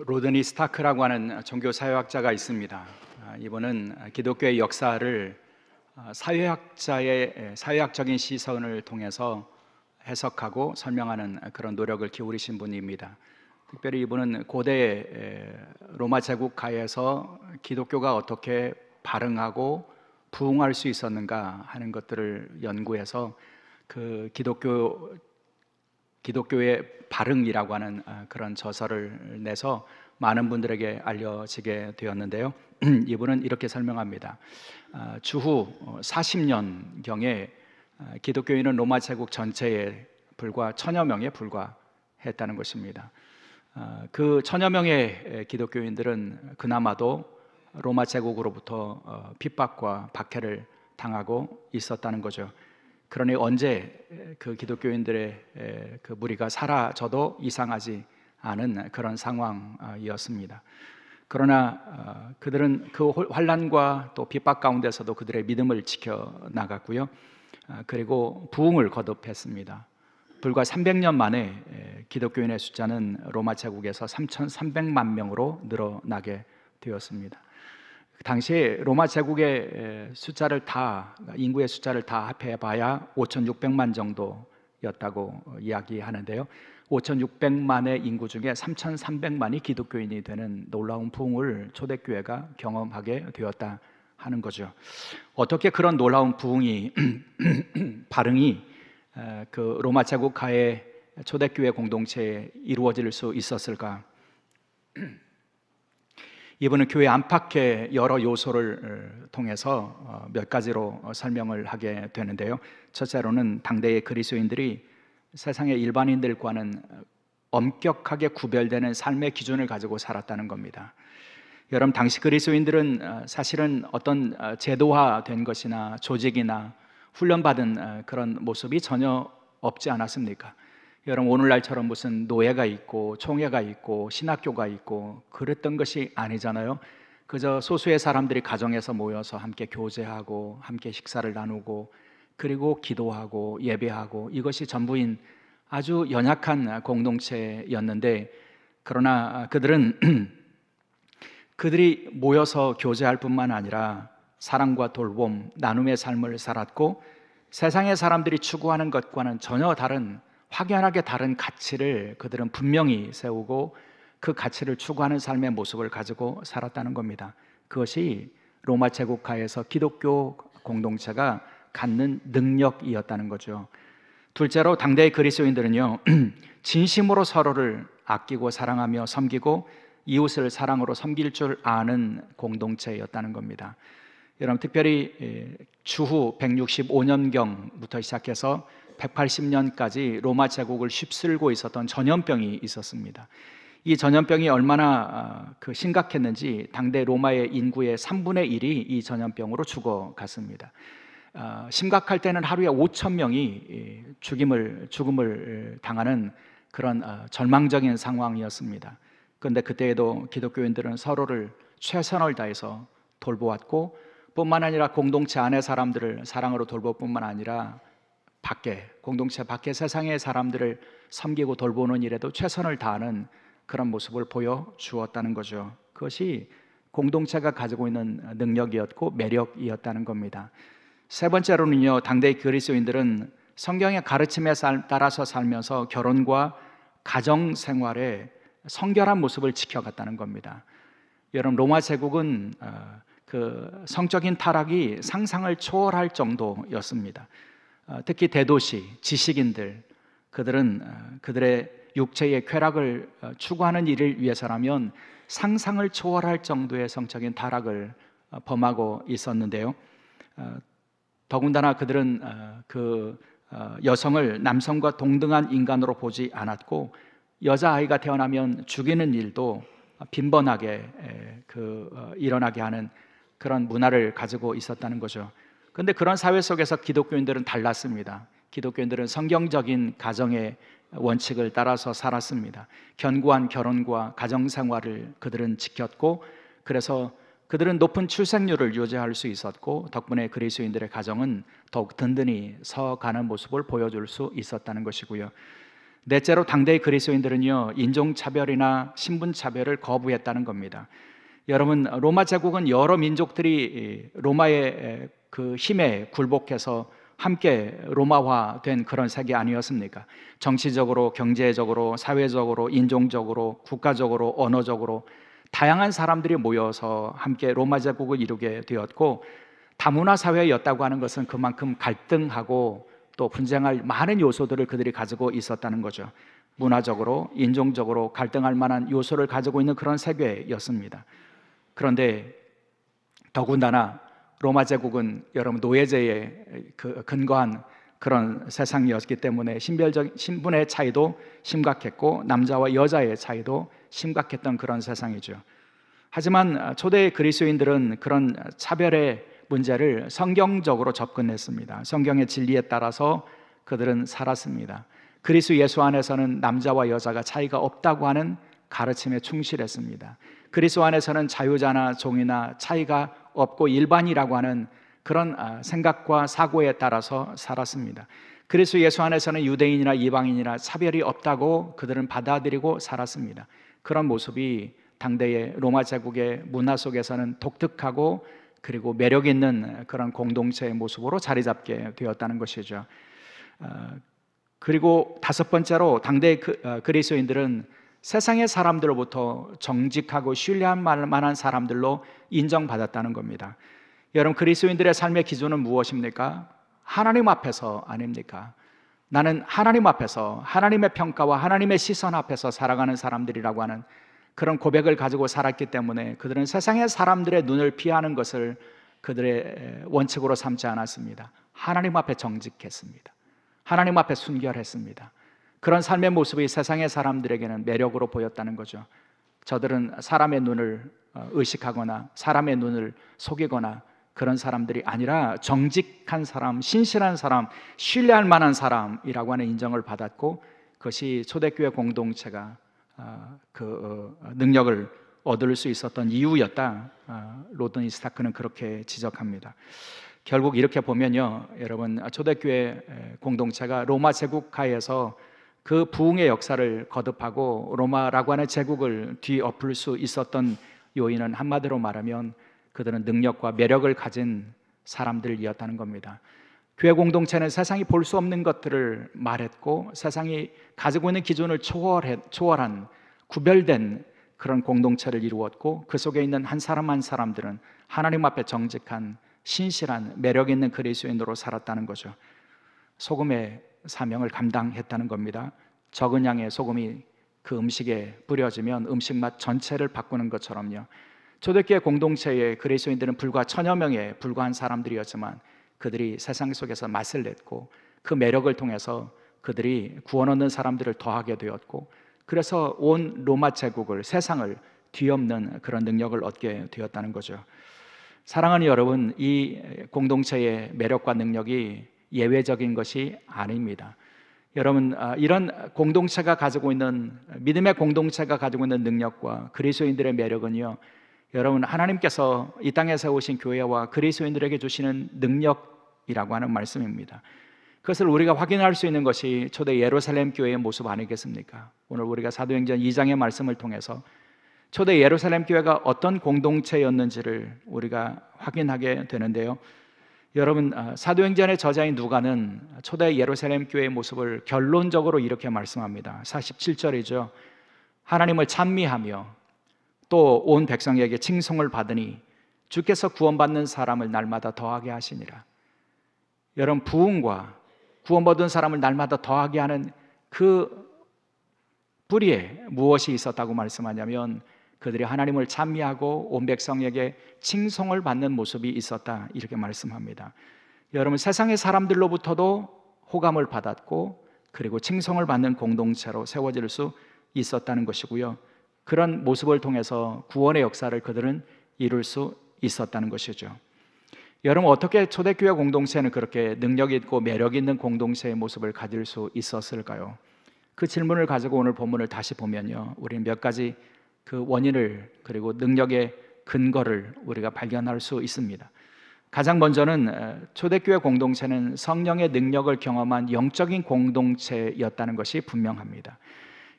로드니 스타크라고 하는 종교 사회학자가 있습니다. 이분은 기독교의 역사를 사회학적인 시선을 통해서 해석하고 설명하는 그런 노력을 기울이신 분입니다. 특별히 이분은 고대 로마 제국 하에서 기독교가 어떻게 발흥하고 부흥할 수 있었는가 하는 것들을 연구해서 그 기독교의 발흥이라고 하는 그런 저서를 내서 많은 분들에게 알려지게 되었는데요. 이분은 이렇게 설명합니다. 주후 40년경에 기독교인은 로마 제국 전체에 불과 1000여 명에 불과했다는 것입니다. 그 1000여 명의 기독교인들은 그나마도 로마 제국으로부터 핍박과 박해를 당하고 있었다는 거죠. 그러니 언제 그 기독교인들의 그 무리가 사라져도 이상하지 않은 그런 상황이었습니다. 그러나 그들은 그 환난과 또 핍박 가운데서도 그들의 믿음을 지켜나갔고요. 그리고 부흥을 거듭했습니다. 불과 300년 만에 기독교인의 숫자는 로마 제국에서 3,300만 명으로 늘어나게 되었습니다. 당시에 로마 제국의 인구의 숫자를 다 합해봐야 5,600만 정도였다고 이야기하는데요. 5,600만의 인구 중에 3,300만이 기독교인이 되는 놀라운 부흥을 초대교회가 경험하게 되었다 하는 거죠. 어떻게 그런 놀라운 부흥이 발흥이 그 로마 제국 하에 초대교회 공동체에 이루어질 수 있었을까? 이분은 교회 안팎의 여러 요소를 통해서 몇 가지로 설명을 하게 되는데요. 첫째로는 당대의 그리스도인들이 세상의 일반인들과는 엄격하게 구별되는 삶의 기준을 가지고 살았다는 겁니다. 여러분, 당시 그리스도인들은 사실은 어떤 제도화된 것이나 조직이나 훈련받은 그런 모습이 전혀 없지 않았습니까? 여러분, 오늘날처럼 무슨 노예가 있고 총회가 있고 신학교가 있고 그랬던 것이 아니잖아요. 그저 소수의 사람들이 가정에서 모여서 함께 교제하고 함께 식사를 나누고 그리고 기도하고 예배하고 이것이 전부인 아주 연약한 공동체였는데, 그러나 그들이 모여서 교제할 뿐만 아니라 사랑과 돌봄, 나눔의 삶을 살았고 세상의 사람들이 추구하는 것과는 전혀 다른, 확연하게 다른 가치를 그들은 분명히 세우고 그 가치를 추구하는 삶의 모습을 가지고 살았다는 겁니다. 그것이 로마 제국하에서 기독교 공동체가 갖는 능력이었다는 거죠. 둘째로 당대의 그리스도인들은요, 진심으로 서로를 아끼고 사랑하며 섬기고 이웃을 사랑으로 섬길 줄 아는 공동체였다는 겁니다. 여러분, 특별히 주후 165년경부터 시작해서 180년까지 로마 제국을 휩쓸고 있었던 전염병이 있었습니다. 이 전염병이 얼마나 심각했는지 당대 로마의 인구의 3분의 1이 이 전염병으로 죽어갔습니다. 심각할 때는 하루에 5,000명이 죽음을 당하는 그런 절망적인 상황이었습니다. 그런데 그때에도 기독교인들은 서로를 최선을 다해서 돌보았고, 뿐만 아니라 공동체 안의 사람들을 사랑으로 돌볼 뿐만 아니라 공동체 밖의 세상의 사람들을 섬기고 돌보는 일에도 최선을 다하는 그런 모습을 보여주었다는 거죠. 그것이 공동체가 가지고 있는 능력이었고 매력이었다는 겁니다. 세 번째로는요, 당대의 그리스도인들은 성경의 가르침에 따라서 살면서 결혼과 가정 생활에 성결한 모습을 지켜갔다는 겁니다. 여러분, 로마 제국은 그 성적인 타락이 상상을 초월할 정도였습니다. 특히 대도시 지식인들, 그들은 그들의 육체의 쾌락을 추구하는 일을 위해서라면 상상을 초월할 정도의 성적인 타락을 범하고 있었는데요. 더군다나 그들은 여성을 남성과 동등한 인간으로 보지 않았고, 여자아이가 태어나면 죽이는 일도 빈번하게 일어나게 하는 그런 문화를 가지고 있었다는 거죠. 그런데 그런 사회 속에서 기독교인들은 달랐습니다. 기독교인들은 성경적인 가정의 원칙을 따라서 살았습니다. 견고한 결혼과 가정생활을 그들은 지켰고, 그래서 그들은 높은 출생률을 유지할 수 있었고, 덕분에 그리스도인들의 가정은 더욱 든든히 서가는 모습을 보여줄 수 있었다는 것이고요. 넷째로 당대의 그리스도인들은요, 인종차별이나 신분차별을 거부했다는 겁니다. 여러분, 로마 제국은 여러 민족들이 로마의 그 힘에 굴복해서 함께 로마화된 그런 세계 아니었습니까? 정치적으로, 경제적으로, 사회적으로, 인종적으로, 국가적으로, 언어적으로 다양한 사람들이 모여서 함께 로마 제국을 이루게 되었고, 다문화 사회였다고 하는 것은 그만큼 갈등하고 또 분쟁할 많은 요소들을 그들이 가지고 있었다는 거죠. 문화적으로, 인종적으로 갈등할 만한 요소를 가지고 있는 그런 세계였습니다. 그런데 더군다나 로마 제국은 여러분 노예제에 근거한 그런 세상이었기 때문에 신분의 차이도 심각했고 남자와 여자의 차이도 심각했던 그런 세상이죠. 하지만 초대 그리스도인들은 그런 차별의 문제를 성경적으로 접근했습니다. 성경의 진리에 따라서 그들은 살았습니다. 그리스도 예수 안에서는 남자와 여자가 차이가 없다고 하는 가르침에 충실했습니다. 그리스도 안에서는 자유자나 종이나 차이가 없고 일반이라고 하는 그런 생각과 사고에 따라서 살았습니다. 그리스도 예수 안에서는 유대인이나 이방인이나 차별이 없다고 그들은 받아들이고 살았습니다. 그런 모습이 당대의 로마 제국의 문화 속에서는 독특하고 그리고 매력 있는 그런 공동체의 모습으로 자리 잡게 되었다는 것이죠. 그리고 다섯 번째로 당대의 그리스도인들은 세상의 사람들로부터 정직하고 신뢰할 만한 사람들로 인정받았다는 겁니다. 여러분, 그리스도인들의 삶의 기준은 무엇입니까? 하나님 앞에서 아닙니까? 나는 하나님 앞에서 하나님의 평가와 하나님의 시선 앞에서 살아가는 사람들이라고 하는 그런 고백을 가지고 살았기 때문에 그들은 세상의 사람들의 눈을 피하는 것을 그들의 원칙으로 삼지 않았습니다. 하나님 앞에 정직했습니다. 하나님 앞에 순결했습니다. 그런 삶의 모습이 세상의 사람들에게는 매력으로 보였다는 거죠. 저들은 사람의 눈을 의식하거나 사람의 눈을 속이거나 그런 사람들이 아니라 정직한 사람, 신실한 사람, 신뢰할 만한 사람이라고 하는 인정을 받았고, 그것이 초대교회 공동체가 그 능력을 얻을 수 있었던 이유였다. 로든 스타크는 그렇게 지적합니다. 결국 이렇게 보면요, 여러분, 초대교회 공동체가 로마 제국하에서 그 부흥의 역사를 거듭하고 로마라고 하는 제국을 뒤엎을 수 있었던 요인은 한마디로 말하면 그들은 능력과 매력을 가진 사람들이었다는 겁니다. 교회 공동체는 세상이 볼 수 없는 것들을 말했고 세상이 가지고 있는 기준을 초월한 구별된 그런 공동체를 이루었고, 그 속에 있는 한 사람 한 사람들은 하나님 앞에 정직한 신실한 매력 있는 그리스도인으로 살았다는 거죠. 소금의 사명을 감당했다는 겁니다. 적은 양의 소금이 그 음식에 뿌려지면 음식 맛 전체를 바꾸는 것처럼요, 초대교회 공동체의 그리스도인들은 불과 1000여 명에 불과한 사람들이었지만 그들이 세상 속에서 맛을 냈고 그 매력을 통해서 그들이 구원 얻는 사람들을 더하게 되었고, 그래서 온 로마 제국을, 세상을 뒤엎는 그런 능력을 얻게 되었다는 거죠. 사랑하는 여러분, 이 공동체의 매력과 능력이 예외적인 것이 아닙니다. 여러분, 이런 공동체가 가지고 있는, 믿음의 공동체가 가지고 있는 능력과 그리스도인들의 매력은요, 여러분, 하나님께서 이 땅에 세우신 교회와 그리스도인들에게 주시는 능력이라고 하는 말씀입니다. 그것을 우리가 확인할 수 있는 것이 초대 예루살렘 교회의 모습 아니겠습니까? 오늘 우리가 사도행전 2장의 말씀을 통해서 초대 예루살렘 교회가 어떤 공동체였는지를 우리가 확인하게 되는데요, 여러분, 사도행전의 저자인 누가는 초대 예루살렘 교회의 모습을 결론적으로 이렇게 말씀합니다. 47절이죠. 하나님을 찬미하며 또 온 백성에게 칭송을 받으니 주께서 구원받는 사람을 날마다 더하게 하시니라. 여러분, 부흥과 구원받은 사람을 날마다 더하게 하는 그 뿌리에 무엇이 있었다고 말씀하냐면 그들이 하나님을 찬미하고 온 백성에게 칭송을 받는 모습이 있었다, 이렇게 말씀합니다. 여러분, 세상의 사람들로부터도 호감을 받았고 그리고 칭송을 받는 공동체로 세워질 수 있었다는 것이고요, 그런 모습을 통해서 구원의 역사를 그들은 이룰 수 있었다는 것이죠. 여러분, 어떻게 초대교회 공동체는 그렇게 능력 있고 매력 있는 공동체의 모습을 가질 수 있었을까요? 그 질문을 가지고 오늘 본문을 다시 보면요, 우리는 몇 가지 그 원인을 그리고 능력의 근거를 우리가 발견할 수 있습니다. 가장 먼저는 초대교회 공동체는 성령의 능력을 경험한 영적인 공동체였다는 것이 분명합니다.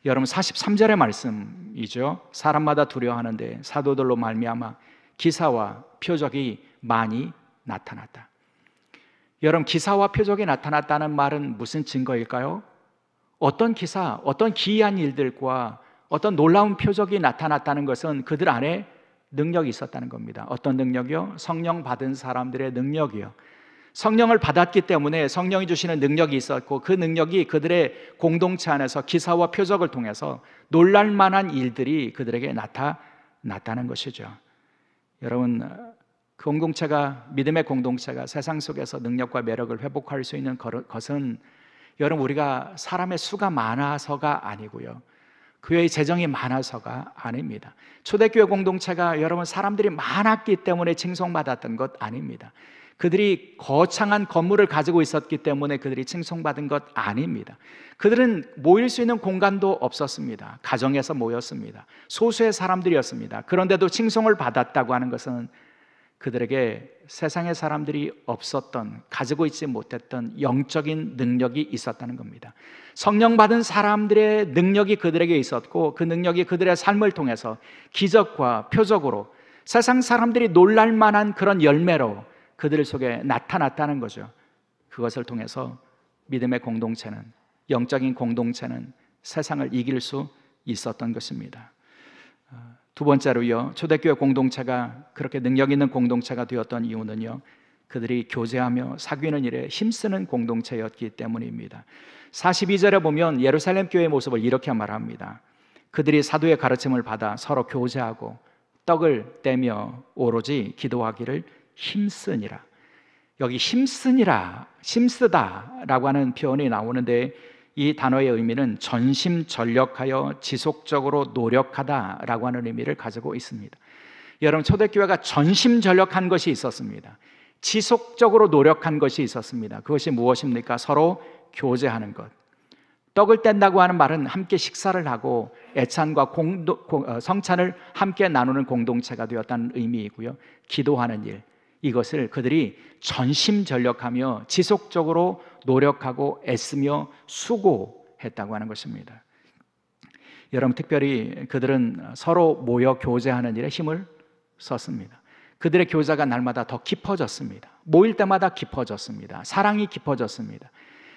여러분 43절의 말씀이죠. 사람마다 두려워하는데 사도들로 말미암아 기사와 표적이 많이 나타났다. 여러분 기사와 표적이 나타났다는 말은 무슨 증거일까요? 어떤 기사, 어떤 기이한 일들과 어떤 놀라운 표적이 나타났다는 것은 그들 안에 능력이 있었다는 겁니다. 어떤 능력이요? 성령 받은 사람들의 능력이요. 성령을 받았기 때문에 성령이 주시는 능력이 있었고 그 능력이 그들의 공동체 안에서 기사와 표적을 통해서 놀랄 만한 일들이 그들에게 나타났다는 것이죠. 여러분 공동체가, 믿음의 공동체가 세상 속에서 능력과 매력을 회복할 수 있는 것은 여러분 우리가 사람의 수가 많아서가 아니고요, 교회의 재정이 많아서가 아닙니다. 초대교회 공동체가 여러분 사람들이 많았기 때문에 칭송받았던 것 아닙니다. 그들이 거창한 건물을 가지고 있었기 때문에 그들이 칭송받은 것 아닙니다. 그들은 모일 수 있는 공간도 없었습니다. 가정에서 모였습니다. 소수의 사람들이었습니다. 그런데도 칭송을 받았다고 하는 것은 그들에게 세상의 사람들이 없었던, 가지고 있지 못했던 영적인 능력이 있었다는 겁니다. 성령 받은 사람들의 능력이 그들에게 있었고 그 능력이 그들의 삶을 통해서 기적과 표적으로 세상 사람들이 놀랄 만한 그런 열매로 그들 속에 나타났다는 거죠. 그것을 통해서 믿음의 공동체는, 영적인 공동체는 세상을 이길 수 있었던 것입니다. 두 번째로요, 초대교회 공동체가 그렇게 능력 있는 공동체가 되었던 이유는요, 그들이 교제하며 사귀는 일에 힘쓰는 공동체였기 때문입니다. 42절에 보면 예루살렘 교회의 모습을 이렇게 말합니다. 그들이 사도의 가르침을 받아 서로 교제하고 떡을 떼며 오로지 기도하기를 힘쓰니라. 여기 힘쓰니라, 힘쓰다라고 하는 표현이 나오는데 이 단어의 의미는 전심전력하여 지속적으로 노력하다라고 하는 의미를 가지고 있습니다. 여러분 초대교회가 전심전력한 것이 있었습니다. 지속적으로 노력한 것이 있었습니다. 그것이 무엇입니까? 서로 교제하는 것. 떡을 뗀다고 하는 말은 함께 식사를 하고 애찬과 성찬을 함께 나누는 공동체가 되었다는 의미이고요, 기도하는 일, 이것을 그들이 전심전력하며 지속적으로 노력하고 애쓰며 수고했다고 하는 것입니다. 여러분 특별히 그들은 서로 모여 교제하는 일에 힘을 썼습니다. 그들의 교제가 날마다 더 깊어졌습니다. 모일 때마다 깊어졌습니다. 사랑이 깊어졌습니다.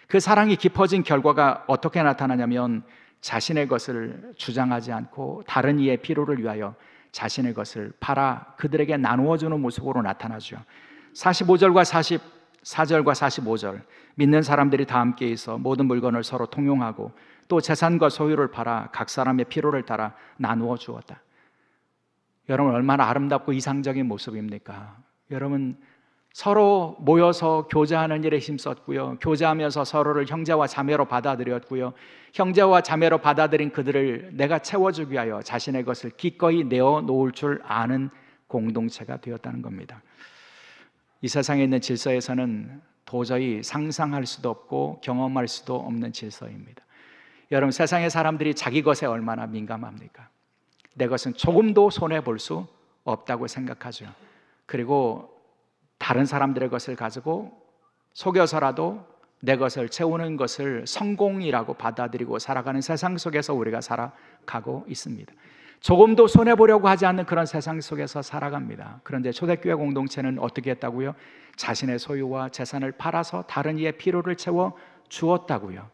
그 사랑이 깊어진 결과가 어떻게 나타나냐면 자신의 것을 주장하지 않고 다른 이의 필요를 위하여 자신의 것을 팔아 그들에게 나누어 주는 모습으로 나타나죠. 45절과 44절과 45절, 믿는 사람들이 다 함께 있어 모든 물건을 서로 통용하고 또 재산과 소유를 팔아 각 사람의 필요를 따라 나누어 주었다. 여러분 얼마나 아름답고 이상적인 모습입니까? 여러분 서로 모여서 교제하는 일에 힘썼고요, 교제하면서 서로를 형제와 자매로 받아들였고요, 형제와 자매로 받아들인 그들을 내가 채워주기 위하여 자신의 것을 기꺼이 내어놓을 줄 아는 공동체가 되었다는 겁니다. 이 세상에 있는 질서에서는 도저히 상상할 수도 없고 경험할 수도 없는 질서입니다. 여러분 세상의 사람들이 자기 것에 얼마나 민감합니까? 내 것은 조금도 손해볼 수 없다고 생각하죠. 그리고 다른 사람들의 것을 가지고 속여서라도 내 것을 채우는 것을 성공이라고 받아들이고 살아가는 세상 속에서 우리가 살아가고 있습니다. 조금도 손해보려고 하지 않는 그런 세상 속에서 살아갑니다. 그런데 초대교회 공동체는 어떻게 했다고요? 자신의 소유와 재산을 팔아서 다른 이의 필요를 채워 주었다고요.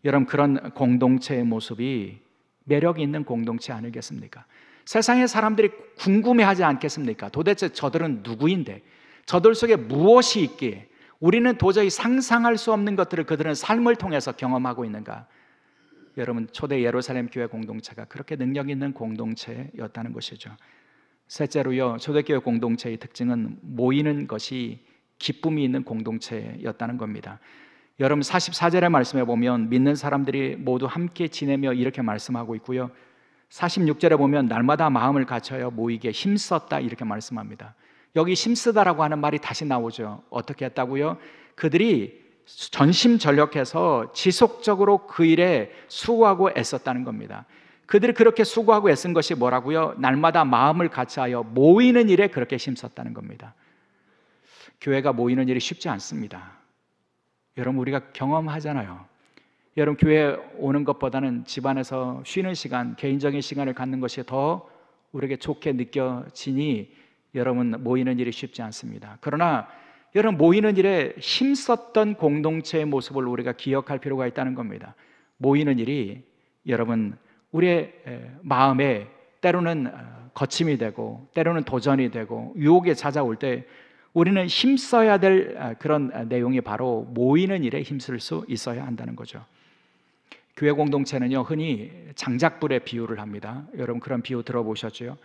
여러분 그런 공동체의 모습이 매력이 있는 공동체 아니겠습니까? 세상의 사람들이 궁금해하지 않겠습니까? 도대체 저들은 누구인데, 저들 속에 무엇이 있기에 우리는 도저히 상상할 수 없는 것들을 그들은 삶을 통해서 경험하고 있는가? 여러분 초대 예루살렘 교회 공동체가 그렇게 능력 있는 공동체였다는 것이죠. 셋째로요, 초대교회 공동체의 특징은 모이는 것이 기쁨이 있는 공동체였다는 겁니다. 여러분 44절의 말씀에 보면 믿는 사람들이 모두 함께 지내며 이렇게 말씀하고 있고요, 46절에 보면 날마다 마음을 갖춰여 모이게 힘썼다 이렇게 말씀합니다. 여기 힘쓰다라고 하는 말이 다시 나오죠. 어떻게 했다고요? 그들이 전심전력해서 지속적으로 그 일에 수고하고 애썼다는 겁니다. 그들이 그렇게 수고하고 애쓴 것이 뭐라고요? 날마다 마음을 같이하여 모이는 일에 그렇게 힘썼다는 겁니다. 교회가 모이는 일이 쉽지 않습니다. 여러분, 우리가 경험하잖아요. 여러분, 교회 오는 것보다는 집안에서 쉬는 시간, 개인적인 시간을 갖는 것이 더 우리에게 좋게 느껴지니 여러분, 모이는 일이 쉽지 않습니다. 그러나 여러분, 모이는 일에 힘썼던 공동체의 모습을 우리가 기억할 필요가 있다는 겁니다. 모이는 일이 여러분, 우리의 마음에 때로는 거침이 되고 때로는 도전이 되고 유혹에 찾아올 때 우리는 힘써야 될 그런 내용이 바로 모이는 일에 힘쓸 수 있어야 한다는 거죠. 교회 공동체는요, 흔히 장작불에 비유를 합니다. 여러분, 그런 비유 들어보셨죠?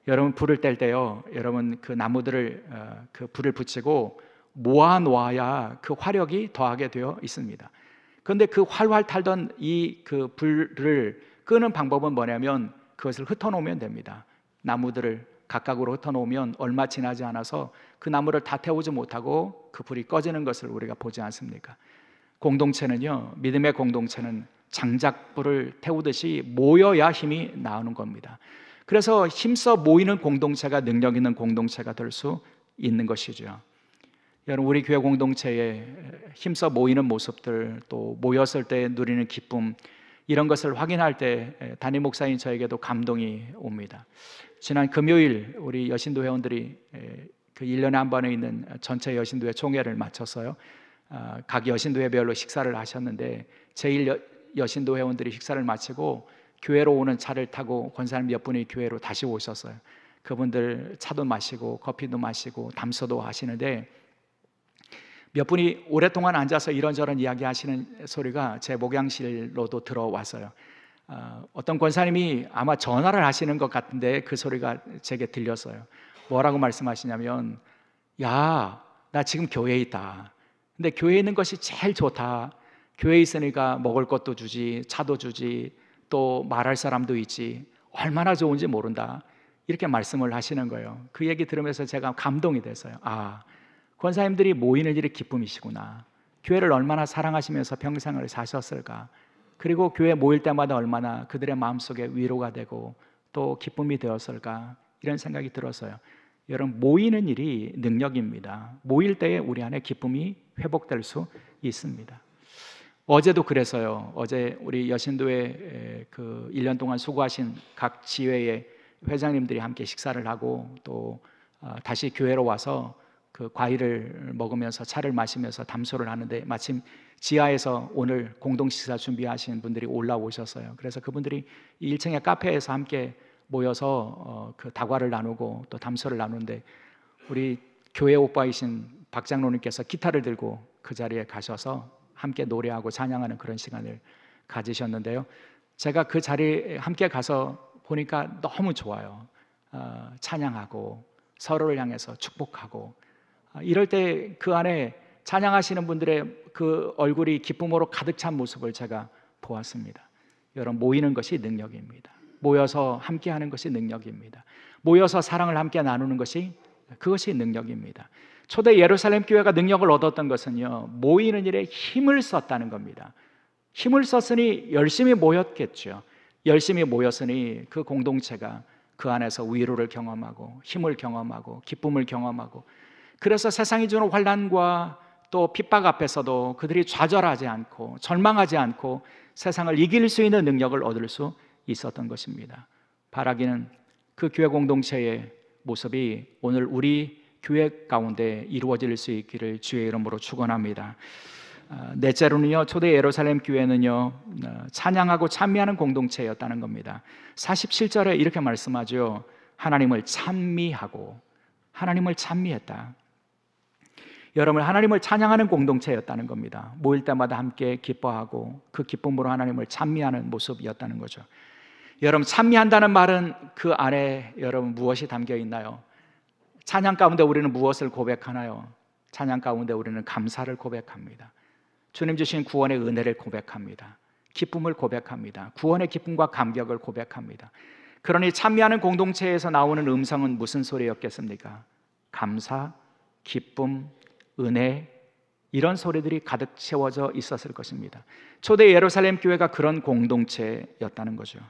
여러분, 불을 뗄 때요, 여러분, 그 나무들을 그 불을 붙이고 모아 놓아야 그 화력이 더하게 되어 있습니다. 그런데 그 활활 탈던 이 그 불을 끄는 방법은 뭐냐면 그것을 흩어놓으면 됩니다. 나무들을 각각으로 흩어놓으면 얼마 지나지 않아서 그 나무를 다 태우지 못하고 그 불이 꺼지는 것을 우리가 보지 않습니까? 공동체는요, 믿음의 공동체는 장작불을 태우듯이 모여야 힘이 나오는 겁니다. 그래서 힘써 모이는 공동체가 능력 있는 공동체가 될 수 있는 것이죠. 여러분, 우리 교회 공동체에 힘써 모이는 모습들, 또 모였을 때 누리는 기쁨, 이런 것을 확인할 때 담임 목사인 저에게도 감동이 옵니다. 지난 금요일 우리 여신도 회원들이 그 1년에 한 번에 있는 전체 여신도회 총회를 마쳤어요. 각 여신도회별로 식사를 하셨는데 제1 여신도 회원들이 식사를 마치고 교회로 오는 차를 타고 권사님 몇 분이 교회로 다시 오셨어요. 그분들 차도 마시고 커피도 마시고 담소도 하시는데 몇 분이 오랫동안 앉아서 이런저런 이야기하시는 소리가 제 목양실로도 들어왔어요. 어떤 권사님이 아마 전화를 하시는 것 같은데 그 소리가 제게 들렸어요. 뭐라고 말씀하시냐면, 야, 나 지금 교회에 있다. 근데 교회에 있는 것이 제일 좋다. 교회에 있으니까 먹을 것도 주지, 차도 주지, 또 말할 사람도 있지. 얼마나 좋은지 모른다. 이렇게 말씀을 하시는 거예요. 그 얘기 들으면서 제가 감동이 됐어요. 아, 권사님들이 모이는 일이 기쁨이시구나. 교회를 얼마나 사랑하시면서 평생을 사셨을까. 그리고 교회 모일 때마다 얼마나 그들의 마음속에 위로가 되고 또 기쁨이 되었을까. 이런 생각이 들었어요. 여러분, 모이는 일이 능력입니다. 모일 때에 우리 안에 기쁨이 회복될 수 있습니다. 어제도 그래서요. 어제 우리 여신도에 그 1년 동안 수고하신 각 지회의 회장님들이 함께 식사를 하고 또 다시 교회로 와서 그 과일을 먹으면서 차를 마시면서 담소를 하는데 마침 지하에서 오늘 공동 식사 준비하신 분들이 올라오셨어요. 그래서 그분들이 1층의 카페에서 함께 모여서 그 다과를 나누고 또 담소를 나누는데 우리 교회 오빠이신 박 장로님께서 기타를 들고 그 자리에 가셔서 함께 노래하고 찬양하는 그런 시간을 가지셨는데요. 제가 그 자리에 함께 가서 보니까 너무 좋아요. 찬양하고 서로를 향해서 축복하고 이럴 때 그 안에 찬양하시는 분들의 그 얼굴이 기쁨으로 가득 찬 모습을 제가 보았습니다. 여러분, 모이는 것이 능력입니다. 모여서 함께하는 것이 능력입니다. 모여서 사랑을 함께 나누는 것이 그것이 능력입니다. 초대 예루살렘 교회가 능력을 얻었던 것은요, 모이는 일에 힘을 썼다는 겁니다. 힘을 썼으니 열심히 모였겠죠. 열심히 모였으니 그 공동체가 그 안에서 위로를 경험하고 힘을 경험하고 기쁨을 경험하고 그래서 세상이 주는 환난과 또 핍박 앞에서도 그들이 좌절하지 않고 절망하지 않고 세상을 이길 수 있는 능력을 얻을 수 있었던 것입니다. 바라기는 그 교회 공동체의 모습이 오늘 우리 교회 가운데 이루어질 수 있기를 주의 이름으로 축원합니다. 넷째로는요, 초대 예루살렘 교회는요, 찬양하고 찬미하는 공동체였다는 겁니다. 47절에 이렇게 말씀하죠. 하나님을 찬미했다. 여러분, 하나님을 찬양하는 공동체였다는 겁니다. 모일 때마다 함께 기뻐하고 그 기쁨으로 하나님을 찬미하는 모습이었다는 거죠. 여러분, 찬미한다는 말은 그 안에 여러분 무엇이 담겨 있나요? 찬양 가운데 우리는 무엇을 고백하나요? 찬양 가운데 우리는 감사를 고백합니다. 주님 주신 구원의 은혜를 고백합니다. 기쁨을 고백합니다. 구원의 기쁨과 감격을 고백합니다. 그러니 찬미하는 공동체에서 나오는 음성은 무슨 소리였겠습니까? 감사, 기쁨, 은혜, 이런 소리들이 가득 채워져 있었을 것입니다. 초대 예루살렘 교회가 그런 공동체였다는 거죠.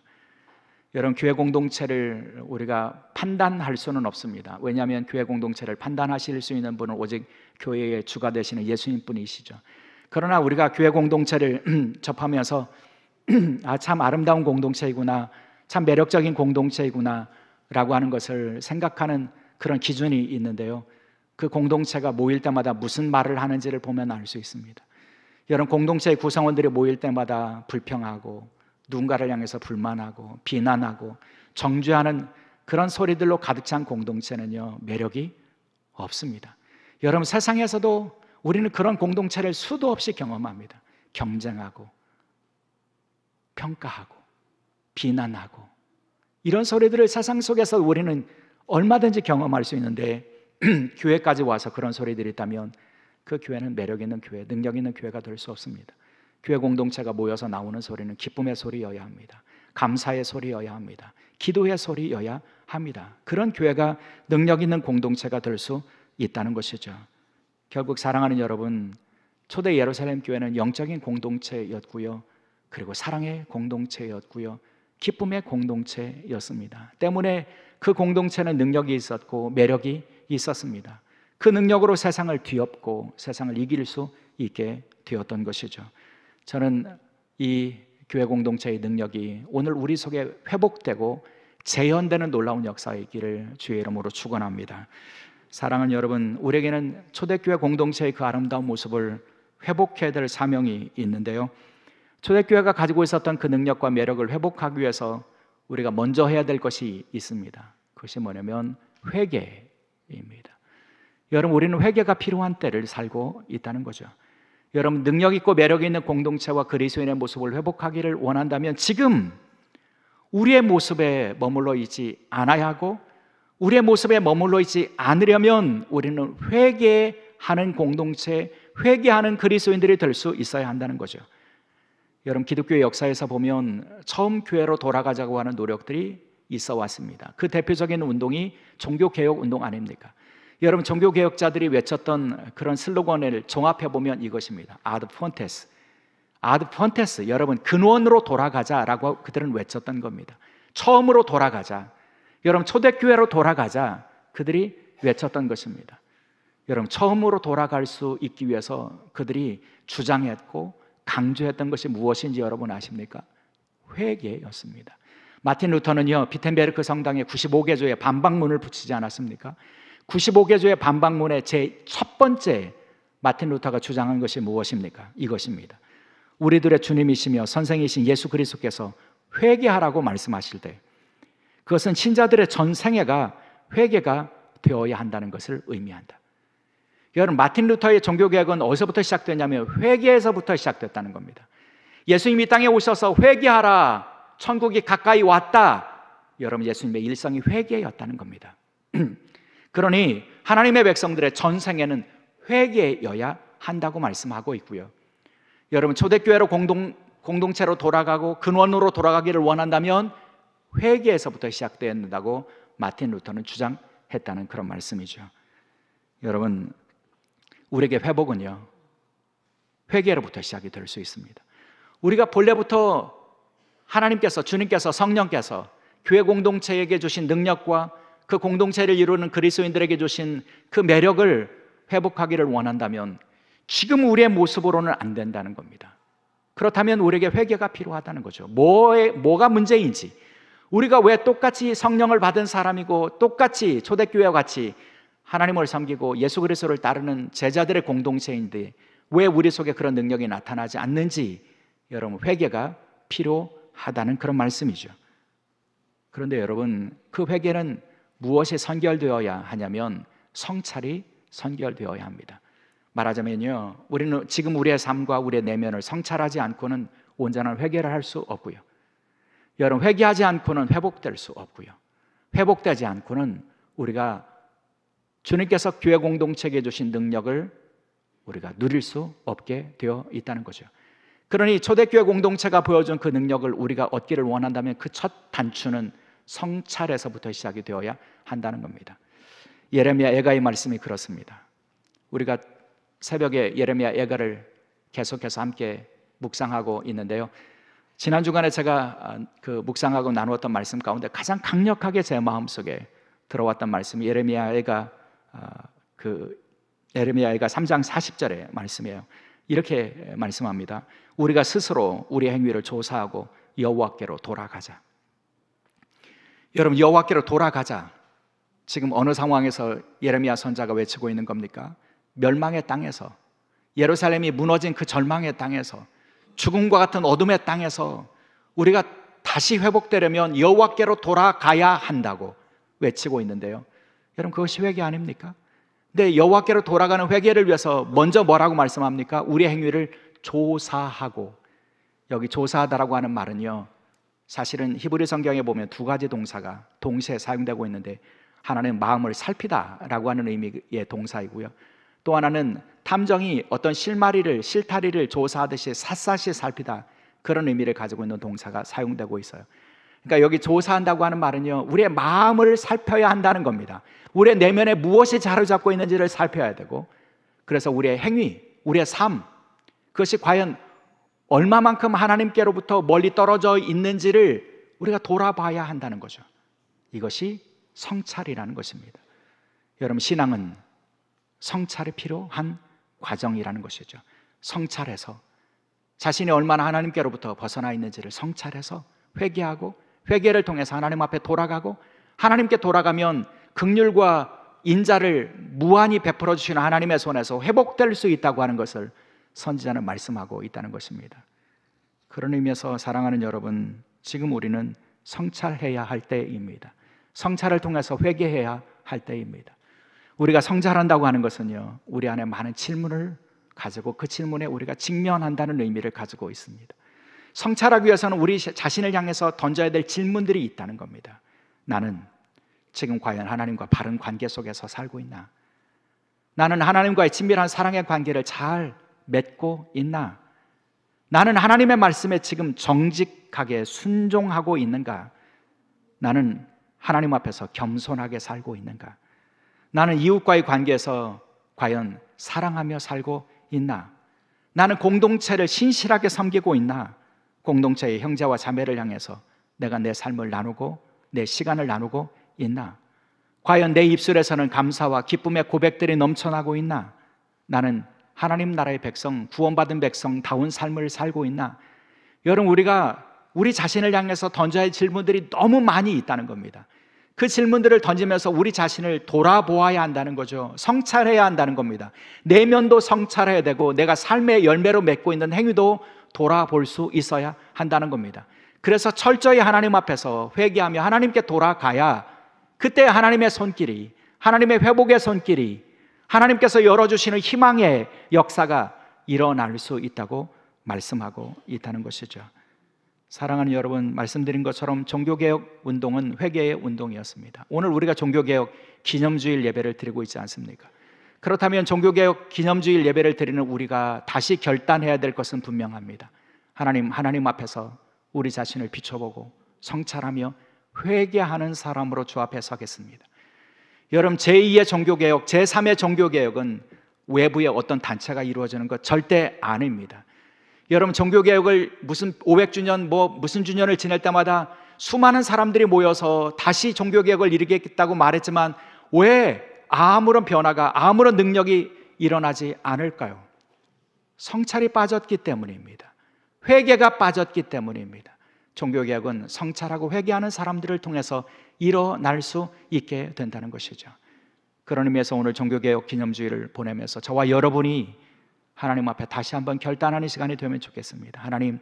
여러분, 교회 공동체를 우리가 판단할 수는 없습니다. 왜냐하면 교회 공동체를 판단하실 수 있는 분은 오직 교회의 주가 되시는 예수님 뿐이시죠. 그러나 우리가 교회 공동체를 접하면서 참 아름다운 공동체이구나, 참 매력적인 공동체이구나 라고 하는 것을 생각하는 그런 기준이 있는데요, 그 공동체가 모일 때마다 무슨 말을 하는지를 보면 알 수 있습니다. 여러분, 공동체의 구성원들이 모일 때마다 불평하고 누군가를 향해서 불만하고 비난하고 정죄하는 그런 소리들로 가득 찬 공동체는요, 매력이 없습니다. 여러분, 세상에서도 우리는 그런 공동체를 수도 없이 경험합니다. 경쟁하고 평가하고 비난하고 이런 소리들을 세상 속에서 우리는 얼마든지 경험할 수 있는데 교회까지 와서 그런 소리들이 있다면 그 교회는 매력 있는 교회, 능력 있는 교회가 될 수 없습니다. 교회 공동체가 모여서 나오는 소리는 기쁨의 소리여야 합니다. 감사의 소리여야 합니다. 기도의 소리여야 합니다. 그런 교회가 능력 있는 공동체가 될 수 있다는 것이죠. 결국 사랑하는 여러분, 초대 예루살렘 교회는 영적인 공동체였고요, 그리고 사랑의 공동체였고요, 기쁨의 공동체였습니다. 때문에 그 공동체는 능력이 있었고 매력이 있었습니다. 그 능력으로 세상을 뒤엎고 세상을 이길 수 있게 되었던 것이죠. 저는 이 교회 공동체의 능력이 오늘 우리 속에 회복되고 재현되는 놀라운 역사이기를 주의 이름으로 축원합니다. 사랑하는 여러분, 우리에게는 초대교회 공동체의 그 아름다운 모습을 회복해야 될 사명이 있는데요, 초대교회가 가지고 있었던 그 능력과 매력을 회복하기 위해서 우리가 먼저 해야 될 것이 있습니다. 그것이 뭐냐면 회개입니다. 여러분, 우리는 회개가 필요한 때를 살고 있다는 거죠. 여러분, 능력 있고 매력 있는 공동체와 그리스도인의 모습을 회복하기를 원한다면 지금 우리의 모습에 머물러 있지 않아야 하고, 우리의 모습에 머물러 있지 않으려면 우리는 회개하는 공동체, 회개하는 그리스도인들이 될 수 있어야 한다는 거죠. 여러분, 기독교의 역사에서 보면 처음 교회로 돌아가자고 하는 노력들이 있어 왔습니다. 그 대표적인 운동이 종교개혁 운동 아닙니까? 여러분, 종교개혁자들이 외쳤던 그런 슬로건을 종합해 보면 이것입니다. 아드 폰테스, 아드 폰테스. 여러분, 근원으로 돌아가자라고 그들은 외쳤던 겁니다. 처음으로 돌아가자. 여러분, 초대교회로 돌아가자. 그들이 외쳤던 것입니다. 여러분, 처음으로 돌아갈 수 있기 위해서 그들이 주장했고 강조했던 것이 무엇인지 여러분 아십니까? 회개였습니다. 마틴 루터는요, 비텐베르크 성당에 95개조의 반박문을 붙이지 않았습니까? 95개조의 반박문의 제 첫 번째 마틴 루터가 주장한 것이 무엇입니까? 이것입니다. 우리들의 주님이시며 선생이신 예수 그리스도께서 회개하라고 말씀하실 때 그것은 신자들의 전 생애가 회개가 되어야 한다는 것을 의미한다. 여러분, 마틴 루터의 종교개혁은 어디서부터 시작됐냐면 회개에서부터 시작됐다는 겁니다. 예수님이 땅에 오셔서 회개하라, 천국이 가까이 왔다. 여러분, 예수님의 일성이 회개였다는 겁니다. 그러니 하나님의 백성들의 전생에는 회개여야 한다고 말씀하고 있고요, 여러분, 초대교회로 공동체로 돌아가고 근원으로 돌아가기를 원한다면 회개에서부터 시작되어야 한다고 마틴 루터는 주장했다는 그런 말씀이죠. 여러분, 우리에게 회복은요, 회개로부터 시작이 될 수 있습니다. 우리가 본래부터 하나님께서, 주님께서, 성령께서 교회 공동체에게 주신 능력과 그 공동체를 이루는 그리스도인들에게 주신 그 매력을 회복하기를 원한다면 지금 우리의 모습으로는 안 된다는 겁니다. 그렇다면 우리에게 회개가 필요하다는 거죠. 뭐가 문제인지, 우리가 왜 똑같이 성령을 받은 사람이고 똑같이 초대교회와 같이 하나님을 섬기고 예수 그리스도를 따르는 제자들의 공동체인데 왜 우리 속에 그런 능력이 나타나지 않는지, 여러분, 회개가 필요하다는 그런 말씀이죠. 그런데 여러분, 그 회개는 무엇이 선결되어야 하냐면 성찰이 선결되어야 합니다. 말하자면요, 우리는 지금 우리의 삶과 우리의 내면을 성찰하지 않고는 온전한 회개를 할 수 없고요, 여러분, 회개하지 않고는 회복될 수 없고요, 회복되지 않고는 우리가 주님께서 교회 공동체에 주신 능력을 우리가 누릴 수 없게 되어 있다는 거죠. 그러니 초대교회 공동체가 보여준 그 능력을 우리가 얻기를 원한다면 그 첫 단추는 성찰에서부터 시작이 되어야 한다는 겁니다. 예레미야 애가의 말씀이 그렇습니다. 우리가 새벽에 예레미야 애가를 계속해서 함께 묵상하고 있는데요, 지난 주간에 제가 그 묵상하고 나누었던 말씀 가운데 가장 강력하게 제 마음속에 들어왔던 말씀이 예레미야가 3장 40절의 말씀이에요. 이렇게 말씀합니다. 우리가 스스로 우리 행위를 조사하고 여호와께로 돌아가자. 여러분, 여호와께로 돌아가자. 지금 어느 상황에서 예레미야 선자가 외치고 있는 겁니까? 멸망의 땅에서, 예루살렘이 무너진 그 절망의 땅에서, 죽음과 같은 어둠의 땅에서 우리가 다시 회복되려면 여호와께로 돌아가야 한다고 외치고 있는데요. 여러분, 그것이 회개 아닙니까? 근데 여호와께로 돌아가는 회개를 위해서 먼저 뭐라고 말씀합니까? 우리의 행위를 조사하고. 여기 조사하다라고 하는 말은요, 사실은 히브리 성경에 보면 두 가지 동사가 동시에 사용되고 있는데, 하나는 마음을 살피다라고 하는 의미의 동사이고요, 또 하나는 탐정이 어떤 실타리를 조사하듯이 샅샅이 살피다, 그런 의미를 가지고 있는 동사가 사용되고 있어요. 그러니까 여기 조사한다고 하는 말은요, 우리의 마음을 살펴야 한다는 겁니다. 우리의 내면에 무엇이 자리잡고 있는지를 살펴야 되고, 그래서 우리의 행위, 우리의 삶, 그것이 과연 얼마만큼 하나님께로부터 멀리 떨어져 있는지를 우리가 돌아봐야 한다는 거죠. 이것이 성찰이라는 것입니다. 여러분, 신앙은 성찰이 필요한 과정이라는 것이죠. 성찰해서 자신이 얼마나 하나님께로부터 벗어나 있는지를 성찰해서 회개하고, 회개를 통해서 하나님 앞에 돌아가고, 하나님께 돌아가면 긍휼과 인자를 무한히 베풀어 주시는 하나님의 손에서 회복될 수 있다고 하는 것을 선지자는 말씀하고 있다는 것입니다. 그런 의미에서 사랑하는 여러분, 지금 우리는 성찰해야 할 때입니다. 성찰을 통해서 회개해야 할 때입니다. 우리가 성찰한다고 하는 것은요, 우리 안에 많은 질문을 가지고 그 질문에 우리가 직면한다는 의미를 가지고 있습니다. 성찰하기 위해서는 우리 자신을 향해서 던져야 될 질문들이 있다는 겁니다. 나는 지금 과연 하나님과 바른 관계 속에서 살고 있나? 나는 하나님과의 친밀한 사랑의 관계를 잘 맺고 있나? 나는 하나님의 말씀에 지금 정직하게 순종하고 있는가? 나는 하나님 앞에서 겸손하게 살고 있는가? 나는 이웃과의 관계에서 과연 사랑하며 살고 있나? 나는 공동체를 신실하게 섬기고 있나? 공동체의 형제와 자매를 향해서 내가 내 삶을 나누고 내 시간을 나누고 있나? 과연 내 입술에서는 감사와 기쁨의 고백들이 넘쳐나고 있나? 나는 하나님 나라의 백성, 구원받은 백성다운 삶을 살고 있나? 여러분, 우리가 우리 자신을 향해서 던져야 할 질문들이 너무 많이 있다는 겁니다. 그 질문들을 던지면서 우리 자신을 돌아보아야 한다는 거죠. 성찰해야 한다는 겁니다. 내면도 성찰해야 되고, 내가 삶의 열매로 맺고 있는 행위도 돌아볼 수 있어야 한다는 겁니다. 그래서 철저히 하나님 앞에서 회개하며 하나님께 돌아가야 그때 하나님의 손길이, 하나님의 회복의 손길이, 하나님께서 열어주시는 희망의 역사가 일어날 수 있다고 말씀하고 있다는 것이죠. 사랑하는 여러분, 말씀드린 것처럼 종교개혁 운동은 회개의 운동이었습니다. 오늘 우리가 종교개혁 기념주일 예배를 드리고 있지 않습니까? 그렇다면 종교개혁 기념주일 예배를 드리는 우리가 다시 결단해야 될 것은 분명합니다. 하나님 앞에서 우리 자신을 비춰보고 성찰하며 회개하는 사람으로 주 앞에 서겠습니다. 여러분, 제2의 종교개혁, 제3의 종교개혁은 외부의 어떤 단체가 이루어지는 것 절대 아닙니다. 여러분, 종교개혁을 무슨 500주년 무슨 주년을 지낼 때마다 수많은 사람들이 모여서 다시 종교개혁을 일으키겠다고 말했지만 왜 아무런 변화가, 아무런 능력이 일어나지 않을까요? 성찰이 빠졌기 때문입니다. 회개가 빠졌기 때문입니다. 종교개혁은 성찰하고 회개하는 사람들을 통해서 일어날 수 있게 된다는 것이죠. 그런 의미에서 오늘 종교개혁 기념주일을 보내면서 저와 여러분이 하나님 앞에 다시 한번 결단하는 시간이 되면 좋겠습니다. 하나님,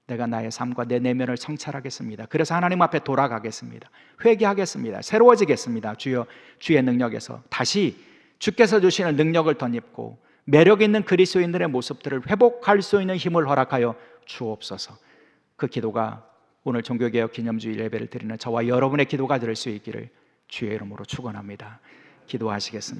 내가 나의 삶과 내 내면을 성찰하겠습니다. 그래서 하나님 앞에 돌아가겠습니다. 회개하겠습니다. 새로워지겠습니다. 주여, 주의 능력에서 다시 주께서 주시는 능력을 덧입고 매력 있는 그리스도인들의 모습들을 회복할 수 있는 힘을 허락하여 주옵소서. 그 기도가 오늘 종교개혁 기념주일 예배를 드리는 저와 여러분의 기도가 될 수 있기를 주의 이름으로 축원합니다. 기도하시겠습니다.